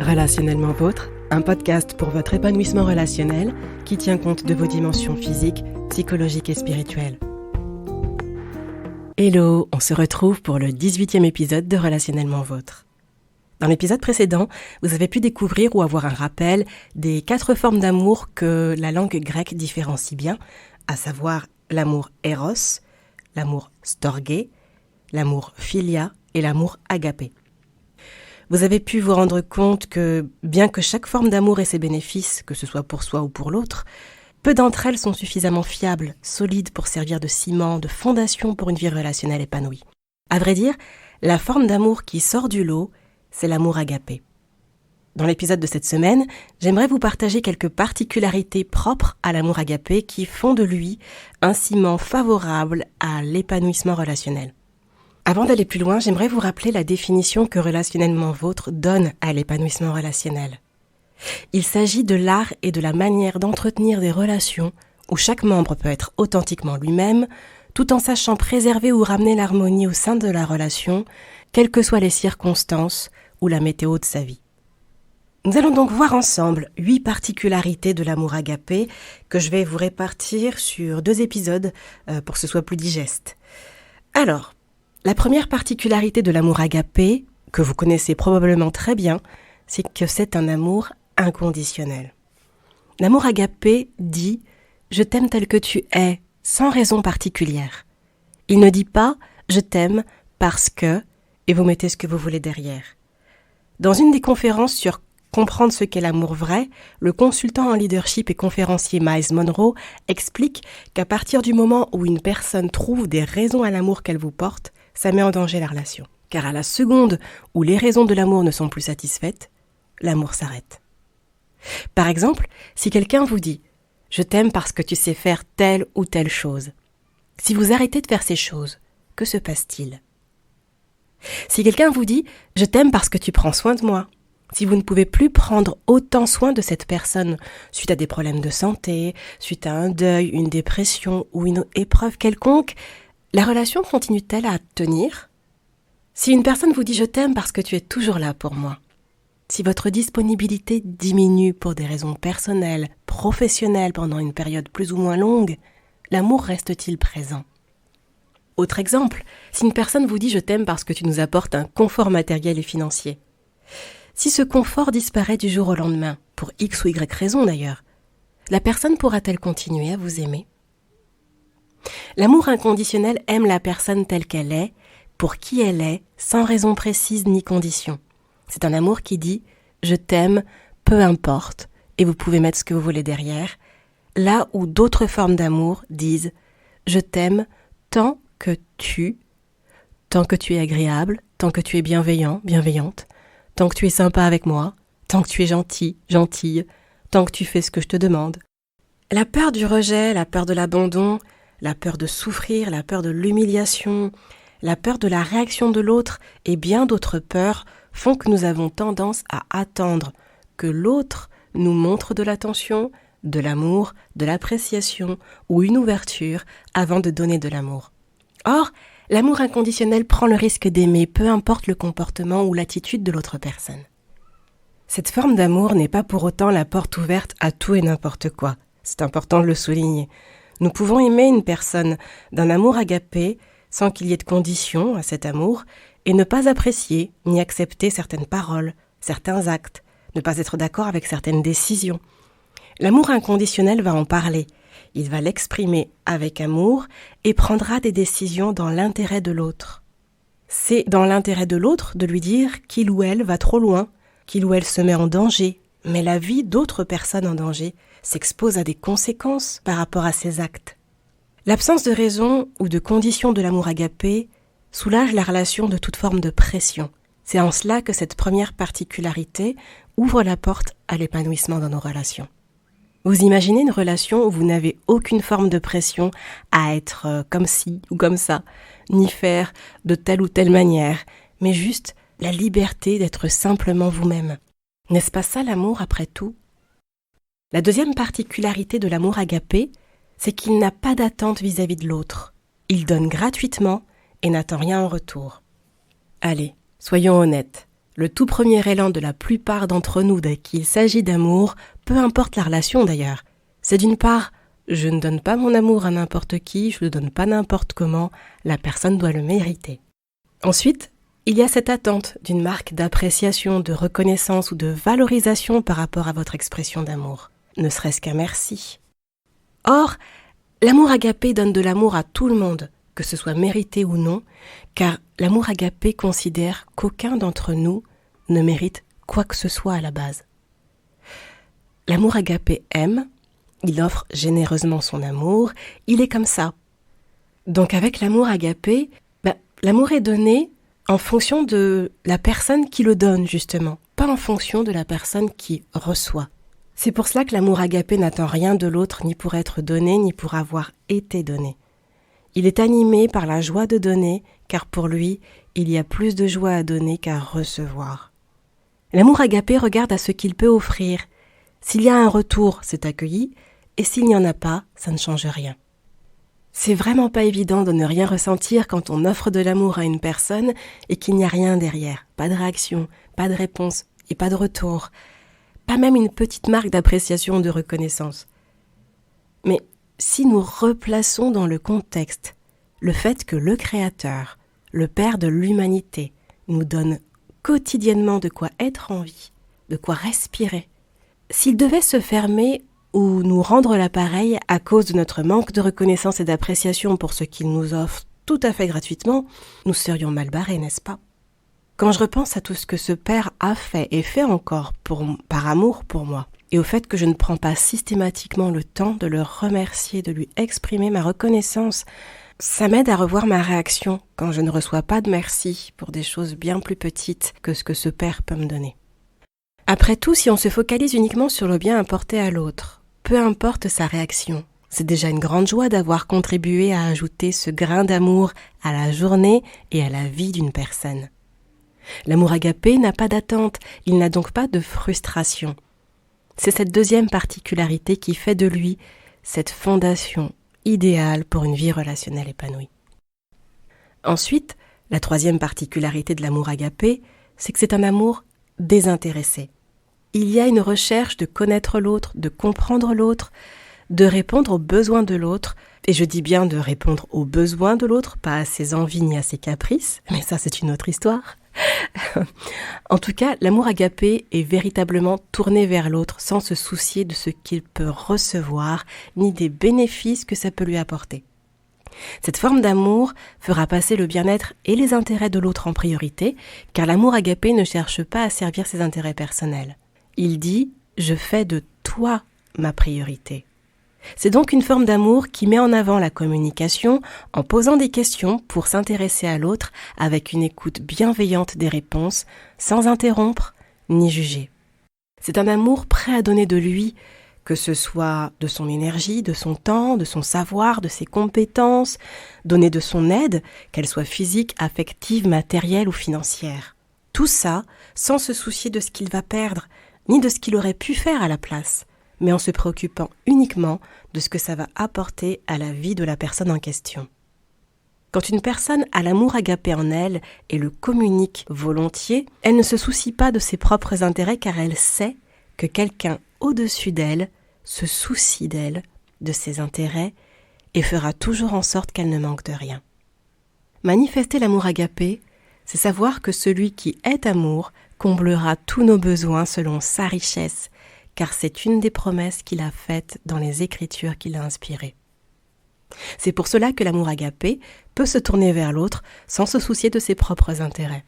Relationnellement Vôtre, un podcast pour votre épanouissement relationnel qui tient compte de vos dimensions physiques, psychologiques et spirituelles. Hello, on se retrouve pour le 18e épisode de Relationnellement Vôtre. Dans l'épisode précédent, vous avez pu découvrir ou avoir un rappel des 4 formes d'amour que la langue grecque différencie bien, à savoir l'amour éros, l'amour storgé, l'amour philia et l'amour agapé. Vous avez pu vous rendre compte que, bien que chaque forme d'amour ait ses bénéfices, que ce soit pour soi ou pour l'autre, peu d'entre elles sont suffisamment fiables, solides pour servir de ciment, de fondation pour une vie relationnelle épanouie. À vrai dire, la forme d'amour qui sort du lot, c'est l'amour agapé. Dans l'épisode de cette semaine, j'aimerais vous partager quelques particularités propres à l'amour agapé qui font de lui un ciment favorable à l'épanouissement relationnel. Avant d'aller plus loin, j'aimerais vous rappeler la définition que Relationnellement Vôtre donne à l'épanouissement relationnel. Il s'agit de l'art et de la manière d'entretenir des relations où chaque membre peut être authentiquement lui-même, tout en sachant préserver ou ramener l'harmonie au sein de la relation, quelles que soient les circonstances ou la météo de sa vie. Nous allons donc voir ensemble 8 particularités de l'amour agapé que je vais vous répartir sur 2 épisodes pour que ce soit plus digeste. Alors, la première particularité de l'amour agapé, que vous connaissez probablement très bien, c'est que c'est un amour inconditionnel. L'amour agapé dit « je t'aime tel que tu es » sans raison particulière. Il ne dit pas « je t'aime parce que » et vous mettez ce que vous voulez derrière. Dans une des conférences sur comprendre ce qu'est l'amour vrai, le consultant en leadership et conférencier Myles Munroe explique qu'à partir du moment où une personne trouve des raisons à l'amour qu'elle vous porte, ça met en danger la relation. Car à la seconde où les raisons de l'amour ne sont plus satisfaites, l'amour s'arrête. Par exemple, si quelqu'un vous dit « je t'aime parce que tu sais faire telle ou telle chose », si vous arrêtez de faire ces choses, que se passe-t-il ? Si quelqu'un vous dit « je t'aime parce que tu prends soin de moi », si vous ne pouvez plus prendre autant soin de cette personne suite à des problèmes de santé, suite à un deuil, une dépression ou une épreuve quelconque, la relation continue-t-elle à tenir ? Si une personne vous dit « je t'aime parce que tu es toujours là pour moi », si votre disponibilité diminue pour des raisons personnelles, professionnelles pendant une période plus ou moins longue, l'amour reste-t-il présent ? Autre exemple, si une personne vous dit « je t'aime parce que tu nous apportes un confort matériel et financier », si ce confort disparaît du jour au lendemain, pour X ou Y raison d'ailleurs, la personne pourra-t-elle continuer à vous aimer ? L'amour inconditionnel aime la personne telle qu'elle est, pour qui elle est, sans raison précise ni condition. C'est un amour qui dit « je t'aime, peu importe » et vous pouvez mettre ce que vous voulez derrière, là où d'autres formes d'amour disent « je t'aime tant que tu es agréable, tant que tu es bienveillant, bienveillante, tant que tu es sympa avec moi, tant que tu es gentil, gentille, tant que tu fais ce que je te demande. » La peur du rejet, la peur de l'abandon, la peur de souffrir, la peur de l'humiliation, la peur de la réaction de l'autre et bien d'autres peurs font que nous avons tendance à attendre que l'autre nous montre de l'attention, de l'amour, de l'appréciation ou une ouverture avant de donner de l'amour. Or, l'amour inconditionnel prend le risque d'aimer, peu importe le comportement ou l'attitude de l'autre personne. Cette forme d'amour n'est pas pour autant la porte ouverte à tout et n'importe quoi. C'est important de le souligner. Nous pouvons aimer une personne d'un amour agapé sans qu'il y ait de conditions à cet amour et ne pas apprécier ni accepter certaines paroles, certains actes, ne pas être d'accord avec certaines décisions. L'amour inconditionnel va en parler. Il va l'exprimer avec amour et prendra des décisions dans l'intérêt de l'autre. C'est dans l'intérêt de l'autre de lui dire qu'il ou elle va trop loin, qu'il ou elle se met en danger, mais la vie d'autres personnes en danger s'expose à des conséquences par rapport à ses actes. L'absence de raison ou de condition de l'amour agapé soulage la relation de toute forme de pression. C'est en cela que cette première particularité ouvre la porte à l'épanouissement dans nos relations. Vous imaginez une relation où vous n'avez aucune forme de pression à être comme ci ou comme ça, ni faire de telle ou telle manière, mais juste la liberté d'être simplement vous-même. N'est-ce pas ça l'amour après tout ? La deuxième particularité de l'amour agapé, c'est qu'il n'a pas d'attente vis-à-vis de l'autre. Il donne gratuitement et n'attend rien en retour. Allez, soyons honnêtes. Le tout premier élan de la plupart d'entre nous dès qu'il s'agit d'amour, peu importe la relation d'ailleurs, c'est d'une part, je ne donne pas mon amour à n'importe qui, je le donne pas n'importe comment, la personne doit le mériter. Ensuite, il y a cette attente d'une marque d'appréciation, de reconnaissance ou de valorisation par rapport à votre expression d'amour, ne serait-ce qu'un merci. Or, l'amour agapé donne de l'amour à tout le monde, que ce soit mérité ou non, car l'amour agapé considère qu'aucun d'entre nous ne mérite quoi que ce soit à la base. L'amour agapé aime, il offre généreusement son amour, il est comme ça. Donc avec l'amour agapé, l'amour est donné en fonction de la personne qui le donne justement, pas en fonction de la personne qui reçoit. C'est pour cela que l'amour agapé n'attend rien de l'autre, ni pour être donné, ni pour avoir été donné. Il est animé par la joie de donner, car pour lui, il y a plus de joie à donner qu'à recevoir. L'amour agapé regarde à ce qu'il peut offrir. S'il y a un retour, c'est accueilli, et s'il n'y en a pas, ça ne change rien. C'est vraiment pas évident de ne rien ressentir quand on offre de l'amour à une personne et qu'il n'y a rien derrière. Pas de réaction, pas de réponse et pas de retour. Pas même une petite marque d'appréciation ou de reconnaissance. Mais si nous replaçons dans le contexte le fait que le Créateur, le Père de l'humanité, nous donne quotidiennement de quoi être en vie, de quoi respirer, s'il devait se fermer ou nous rendre l'appareil à cause de notre manque de reconnaissance et d'appréciation pour ce qu'il nous offre tout à fait gratuitement, nous serions mal barrés, n'est-ce pas ? Quand je repense à tout ce que ce Père a fait et fait encore par amour pour moi, et au fait que je ne prends pas systématiquement le temps de le remercier, de lui exprimer ma reconnaissance, ça m'aide à revoir ma réaction quand je ne reçois pas de merci pour des choses bien plus petites que ce que ce Père peut me donner. Après tout, si on se focalise uniquement sur le bien apporté à l'autre, peu importe sa réaction, c'est déjà une grande joie d'avoir contribué à ajouter ce grain d'amour à la journée et à la vie d'une personne. L'amour agapé n'a pas d'attente, il n'a donc pas de frustration. C'est cette deuxième particularité qui fait de lui cette fondation idéale pour une vie relationnelle épanouie. Ensuite, la troisième particularité de l'amour agapé, c'est que c'est un amour désintéressé. Il y a une recherche de connaître l'autre, de comprendre l'autre, de répondre aux besoins de l'autre, et je dis bien de répondre aux besoins de l'autre, pas à ses envies ni à ses caprices, mais ça c'est une autre histoire. En tout cas, l'amour agapé est véritablement tourné vers l'autre sans se soucier de ce qu'il peut recevoir, ni des bénéfices que ça peut lui apporter. Cette forme d'amour fera passer le bien-être et les intérêts de l'autre en priorité, car l'amour agapé ne cherche pas à servir ses intérêts personnels. Il dit « je fais de toi ma priorité ». C'est donc une forme d'amour qui met en avant la communication en posant des questions pour s'intéresser à l'autre avec une écoute bienveillante des réponses, sans interrompre ni juger. C'est un amour prêt à donner de lui, que ce soit de son énergie, de son temps, de son savoir, de ses compétences, donner de son aide, qu'elle soit physique, affective, matérielle ou financière. Tout ça sans se soucier de ce qu'il va perdre, ni de ce qu'il aurait pu faire à la place, mais en se préoccupant uniquement de ce que ça va apporter à la vie de la personne en question. Quand une personne a l'amour agapé en elle et le communique volontiers, elle ne se soucie pas de ses propres intérêts car elle sait que quelqu'un au-dessus d'elle se soucie d'elle, de ses intérêts et fera toujours en sorte qu'elle ne manque de rien. Manifester l'amour agapé, c'est savoir que celui qui est amour comblera tous nos besoins selon sa richesse, car c'est une des promesses qu'il a faites dans les Écritures qu'il a inspirées. C'est pour cela que l'amour agapé peut se tourner vers l'autre sans se soucier de ses propres intérêts.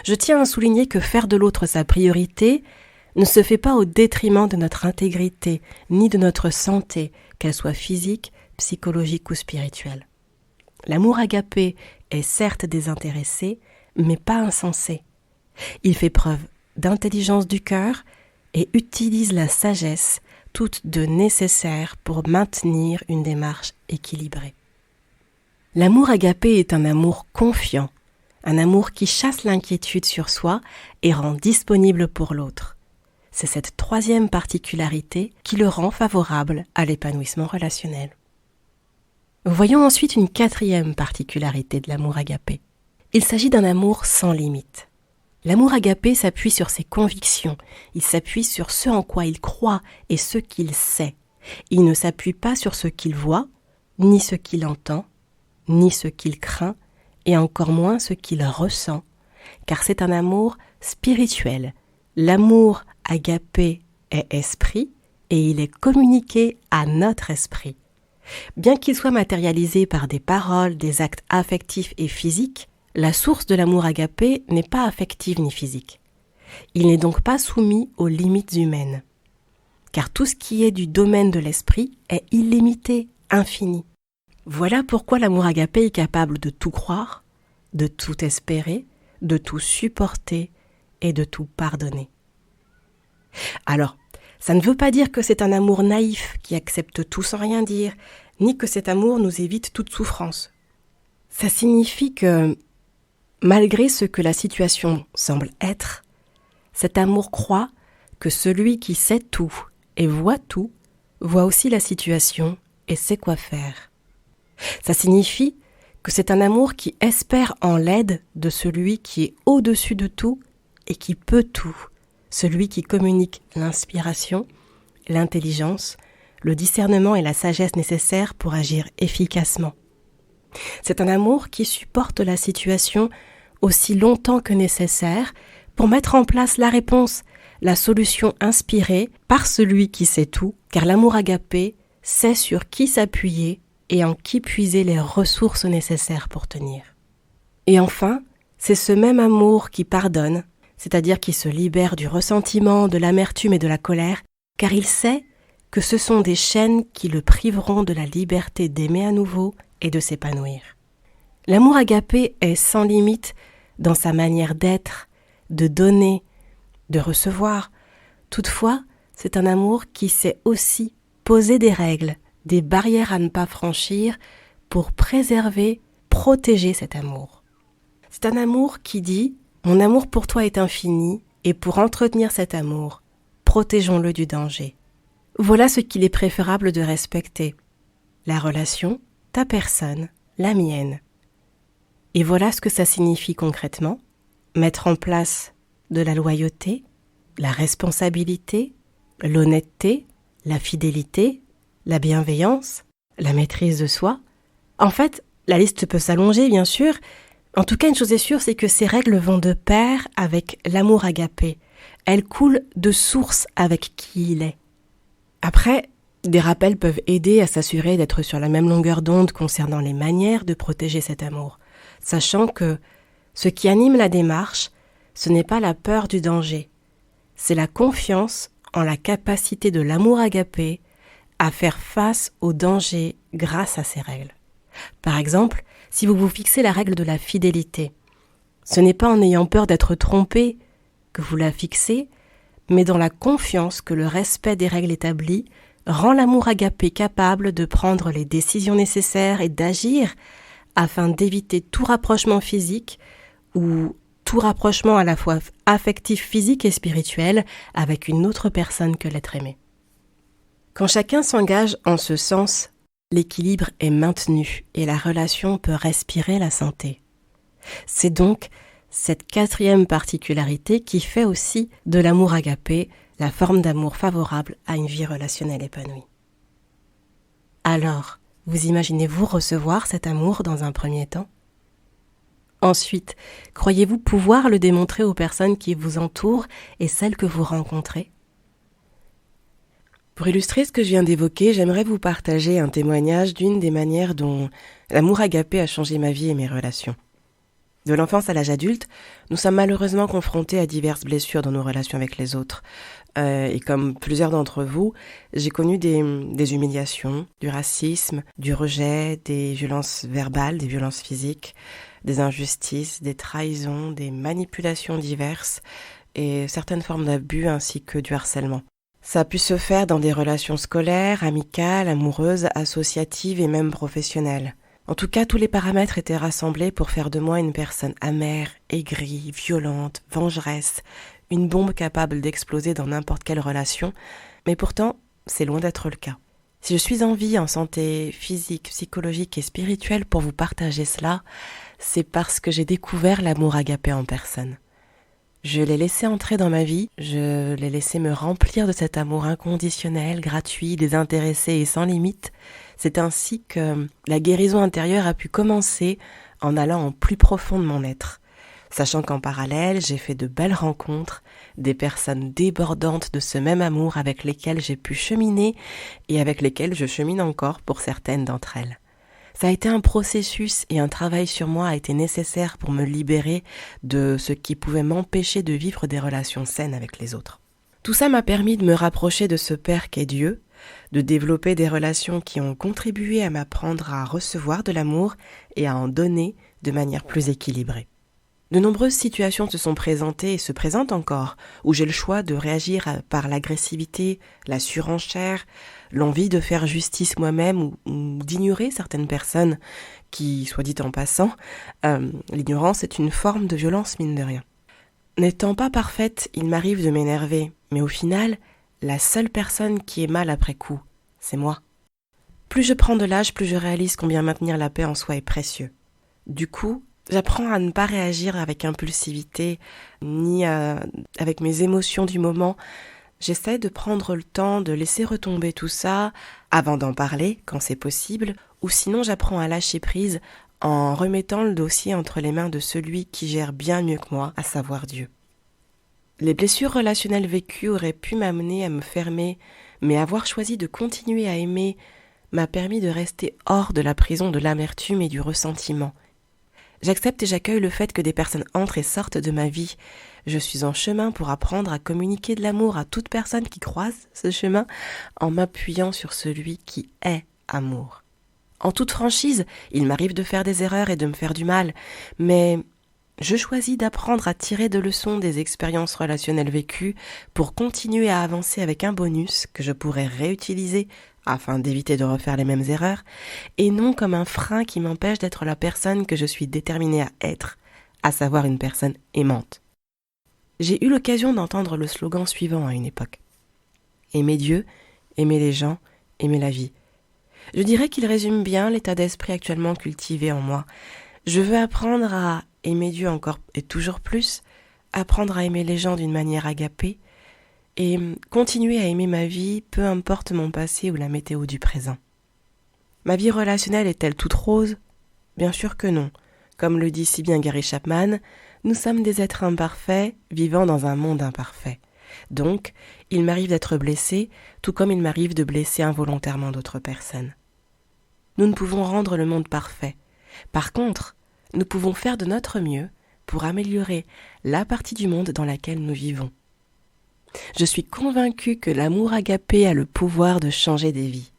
Je tiens à souligner que faire de l'autre sa priorité ne se fait pas au détriment de notre intégrité, ni de notre santé, qu'elle soit physique, psychologique ou spirituelle. L'amour agapé est certes désintéressé, mais pas insensé. Il fait preuve d'intelligence du cœur et utilise la sagesse, toutes deux nécessaires pour maintenir une démarche équilibrée. L'amour agapé est un amour confiant, un amour qui chasse l'inquiétude sur soi et rend disponible pour l'autre. C'est cette troisième particularité qui le rend favorable à l'épanouissement relationnel. Voyons ensuite une quatrième particularité de l'amour agapé. Il s'agit d'un amour sans limite. L'amour agapé s'appuie sur ses convictions, il s'appuie sur ce en quoi il croit et ce qu'il sait. Il ne s'appuie pas sur ce qu'il voit, ni ce qu'il entend, ni ce qu'il craint, et encore moins ce qu'il ressent, car c'est un amour spirituel. L'amour agapé est esprit, et il est communiqué à notre esprit. Bien qu'il soit matérialisé par des paroles, des actes affectifs et physiques, la source de l'amour agapé n'est pas affective ni physique. Il n'est donc pas soumis aux limites humaines. Car tout ce qui est du domaine de l'esprit est illimité, infini. Voilà pourquoi l'amour agapé est capable de tout croire, de tout espérer, de tout supporter et de tout pardonner. Alors, ça ne veut pas dire que c'est un amour naïf qui accepte tout sans rien dire, ni que cet amour nous évite toute souffrance. Ça signifie que, malgré ce que la situation semble être, cet amour croit que celui qui sait tout et voit tout, voit aussi la situation et sait quoi faire. Ça signifie que c'est un amour qui espère en l'aide de celui qui est au-dessus de tout et qui peut tout, celui qui communique l'inspiration, l'intelligence, le discernement et la sagesse nécessaires pour agir efficacement. C'est un amour qui supporte la situation aussi longtemps que nécessaire pour mettre en place la réponse, la solution inspirée par celui qui sait tout, car l'amour agapé sait sur qui s'appuyer et en qui puiser les ressources nécessaires pour tenir. Et enfin, c'est ce même amour qui pardonne, c'est-à-dire qui se libère du ressentiment, de l'amertume et de la colère, car il sait que ce sont des chaînes qui le priveront de la liberté d'aimer à nouveau et de s'épanouir. L'amour agapé est sans limite dans sa manière d'être, de donner, de recevoir. Toutefois, c'est un amour qui sait aussi poser des règles, des barrières à ne pas franchir pour préserver, protéger cet amour. C'est un amour qui dit « Mon amour pour toi est infini et pour entretenir cet amour, protégeons-le du danger. » Voilà ce qu'il est préférable de respecter. La relation, ta personne, la mienne. Et voilà ce que ça signifie concrètement. Mettre en place de la loyauté, la responsabilité, l'honnêteté, la fidélité, la bienveillance, la maîtrise de soi. En fait, la liste peut s'allonger, bien sûr. En tout cas, une chose est sûre, c'est que ces règles vont de pair avec l'amour agapé. Elles coulent de source avec qui il est. Après, des rappels peuvent aider à s'assurer d'être sur la même longueur d'onde concernant les manières de protéger cet amour, sachant que ce qui anime la démarche, ce n'est pas la peur du danger, c'est la confiance en la capacité de l'amour agapé à faire face au danger grâce à ces règles. Par exemple, si vous vous fixez la règle de la fidélité, ce n'est pas en ayant peur d'être trompé que vous la fixez, mais dans la confiance que le respect des règles établies rend l'amour agapé capable de prendre les décisions nécessaires et d'agir afin d'éviter tout rapprochement physique ou tout rapprochement à la fois affectif, physique et spirituel avec une autre personne que l'être aimé. Quand chacun s'engage en ce sens, l'équilibre est maintenu et la relation peut respirer la santé. C'est donc cette quatrième particularité qui fait aussi de l'amour agapé la forme d'amour favorable à une vie relationnelle épanouie. Alors, vous imaginez-vous recevoir cet amour dans un premier temps ? Ensuite, croyez-vous pouvoir le démontrer aux personnes qui vous entourent et celles que vous rencontrez ? Pour illustrer ce que je viens d'évoquer, j'aimerais vous partager un témoignage d'une des manières dont l'amour agapé a changé ma vie et mes relations. De l'enfance à l'âge adulte, nous sommes malheureusement confrontés à diverses blessures dans nos relations avec les autres. Et comme plusieurs d'entre vous, j'ai connu des humiliations, du racisme, du rejet, des violences verbales, des violences physiques, des injustices, des trahisons, des manipulations diverses et certaines formes d'abus ainsi que du harcèlement. Ça a pu se faire dans des relations scolaires, amicales, amoureuses, associatives et même professionnelles. En tout cas, tous les paramètres étaient rassemblés pour faire de moi une personne amère, aigrie, violente, vengeresse, une bombe capable d'exploser dans n'importe quelle relation, mais pourtant, c'est loin d'être le cas. Si je suis en vie, en santé physique, psychologique et spirituelle pour vous partager cela, c'est parce que j'ai découvert l'amour agapé en personne. Je l'ai laissé entrer dans ma vie, je l'ai laissé me remplir de cet amour inconditionnel, gratuit, désintéressé et sans limite. C'est ainsi que la guérison intérieure a pu commencer en allant en plus profond de mon être. Sachant qu'en parallèle, j'ai fait de belles rencontres, des personnes débordantes de ce même amour avec lesquelles j'ai pu cheminer et avec lesquelles je chemine encore pour certaines d'entre elles. Ça a été un processus et un travail sur moi a été nécessaire pour me libérer de ce qui pouvait m'empêcher de vivre des relations saines avec les autres. Tout ça m'a permis de me rapprocher de ce Père qu'est Dieu, de développer des relations qui ont contribué à m'apprendre à recevoir de l'amour et à en donner de manière plus équilibrée. De nombreuses situations se sont présentées et se présentent encore, où j'ai le choix de réagir par l'agressivité, la surenchère, l'envie de faire justice moi-même ou d'ignorer certaines personnes qui, soit dit en passant, l'ignorance est une forme de violence mine de rien. N'étant pas parfaite, il m'arrive de m'énerver, mais au final, la seule personne qui est mal après coup, c'est moi. Plus je prends de l'âge, plus je réalise combien maintenir la paix en soi est précieux. Du coup, j'apprends à ne pas réagir avec impulsivité, ni avec mes émotions du moment. J'essaie de prendre le temps de laisser retomber tout ça avant d'en parler, quand c'est possible, ou sinon j'apprends à lâcher prise en remettant le dossier entre les mains de celui qui gère bien mieux que moi, à savoir Dieu. Les blessures relationnelles vécues auraient pu m'amener à me fermer, mais avoir choisi de continuer à aimer m'a permis de rester hors de la prison de l'amertume et du ressentiment. J'accepte et j'accueille le fait que des personnes entrent et sortent de ma vie. Je suis en chemin pour apprendre à communiquer de l'amour à toute personne qui croise ce chemin en m'appuyant sur celui qui est amour. En toute franchise, il m'arrive de faire des erreurs et de me faire du mal, mais je choisis d'apprendre à tirer de leçons des expériences relationnelles vécues pour continuer à avancer avec un bonus que je pourrais réutiliser afin d'éviter de refaire les mêmes erreurs, et non comme un frein qui m'empêche d'être la personne que je suis déterminée à être, à savoir une personne aimante. J'ai eu l'occasion d'entendre le slogan suivant à une époque. Aimer Dieu, aimer les gens, aimer la vie. Je dirais qu'il résume bien l'état d'esprit actuellement cultivé en moi. Je veux apprendre à aimer Dieu encore et toujours plus, apprendre à aimer les gens d'une manière agapée, et continuer à aimer ma vie, peu importe mon passé ou la météo du présent. Ma vie relationnelle est-elle toute rose ? Bien sûr que non. Comme le dit si bien Gary Chapman, nous sommes des êtres imparfaits vivant dans un monde imparfait. Donc, il m'arrive d'être blessé, tout comme il m'arrive de blesser involontairement d'autres personnes. Nous ne pouvons rendre le monde parfait. Par contre, nous pouvons faire de notre mieux pour améliorer la partie du monde dans laquelle nous vivons. Je suis convaincue que l'amour agapé a le pouvoir de changer des vies.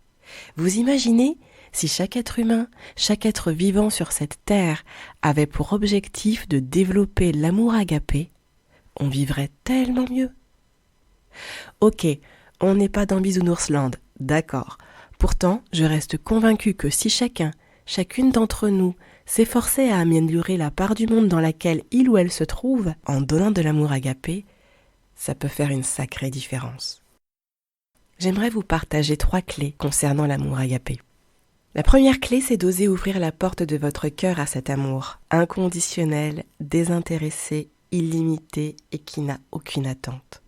Vous imaginez si chaque être humain, chaque être vivant sur cette terre avait pour objectif de développer l'amour agapé, on vivrait tellement mieux. Ok, on n'est pas dans Bisounoursland, d'accord. Pourtant, je reste convaincue que si chacune d'entre nous s'efforçait à améliorer la part du monde dans laquelle il ou elle se trouve en donnant de l'amour agapé, ça peut faire une sacrée différence. J'aimerais vous partager 3 clés concernant l'amour agapé. La première clé, c'est d'oser ouvrir la porte de votre cœur à cet amour, inconditionnel, désintéressé, illimité et qui n'a aucune attente.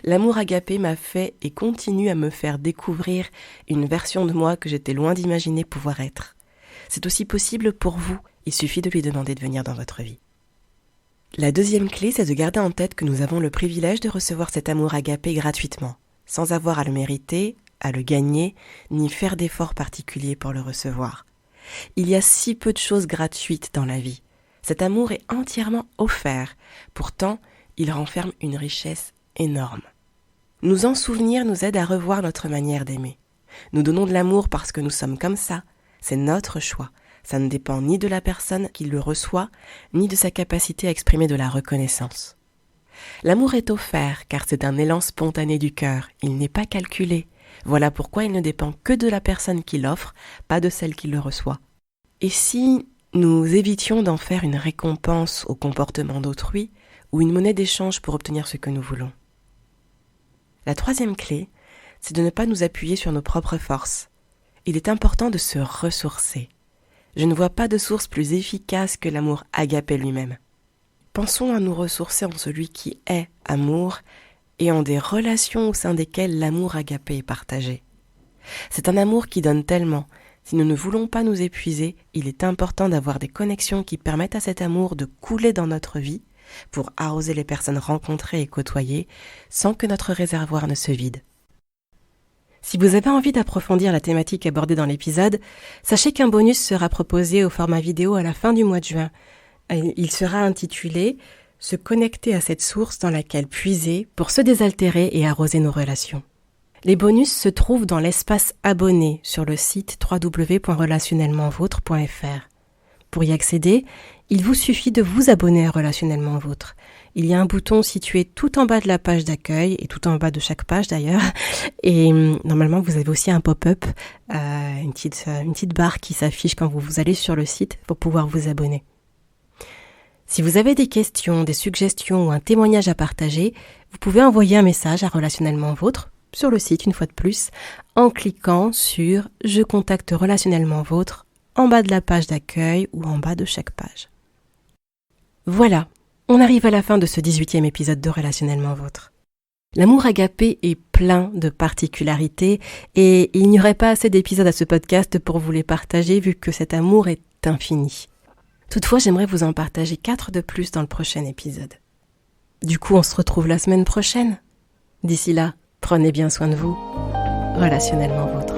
L'amour agapé m'a fait et continue à me faire découvrir une version de moi que j'étais loin d'imaginer pouvoir être. C'est aussi possible pour vous, il suffit de lui demander de venir dans votre vie. La deuxième clé, c'est de garder en tête que nous avons le privilège de recevoir cet amour agapé gratuitement, sans avoir à le mériter, à le gagner, ni faire d'efforts particuliers pour le recevoir. Il y a si peu de choses gratuites dans la vie. Cet amour est entièrement offert. Pourtant, il renferme une richesse énorme. Nous en souvenir nous aide à revoir notre manière d'aimer. Nous donnons de l'amour parce que nous sommes comme ça. C'est notre choix. Ça ne dépend ni de la personne qui le reçoit, ni de sa capacité à exprimer de la reconnaissance. L'amour est offert car c'est un élan spontané du cœur. Il n'est pas calculé. Voilà pourquoi il ne dépend que de la personne qui l'offre, pas de celle qui le reçoit. Et si nous évitions d'en faire une récompense au comportement d'autrui ou une monnaie d'échange pour obtenir ce que nous voulons ? La troisième clé, c'est de ne pas nous appuyer sur nos propres forces. Il est important de se ressourcer. Je ne vois pas de source plus efficace que l'amour agapé lui-même. pensons à nous ressourcer en celui qui est amour et en des relations au sein desquelles l'amour agapé est partagé. C'est un amour qui donne tellement. Si nous ne voulons pas nous épuiser, il est important d'avoir des connexions qui permettent à cet amour de couler dans notre vie pour arroser les personnes rencontrées et côtoyées sans que notre réservoir ne se vide. Si vous avez envie d'approfondir la thématique abordée dans l'épisode, sachez qu'un bonus sera proposé au format vidéo à la fin du mois de juin. Il sera intitulé « Se connecter à cette source dans laquelle puiser pour se désaltérer et arroser nos relations ». Les bonus se trouvent dans l'espace abonné sur le site www.relationnellementvôtre.fr. Pour y accéder, il vous suffit de vous abonner à Relationnellement Vôtre. Il y a un bouton situé tout en bas de la page d'accueil, et tout en bas de chaque page d'ailleurs. Et normalement, vous avez aussi un pop-up, une petite barre qui s'affiche quand vous allez sur le site pour pouvoir vous abonner. Si vous avez des questions, des suggestions ou un témoignage à partager, vous pouvez envoyer un message à Relationnellement Vôtre sur le site une fois de plus en cliquant sur « Je contacte Relationnellement Vôtre » en bas de la page d'accueil ou en bas de chaque page. Voilà, on arrive à la fin de ce 18e épisode de Relationnellement Vôtre. L'amour agapé est plein de particularités et il n'y aurait pas assez d'épisodes à ce podcast pour vous les partager vu que cet amour est infini. Toutefois, j'aimerais vous en partager 4 de plus dans le prochain épisode. Du coup, on se retrouve la semaine prochaine. D'ici là, prenez bien soin de vous. Relationnellement Vôtre.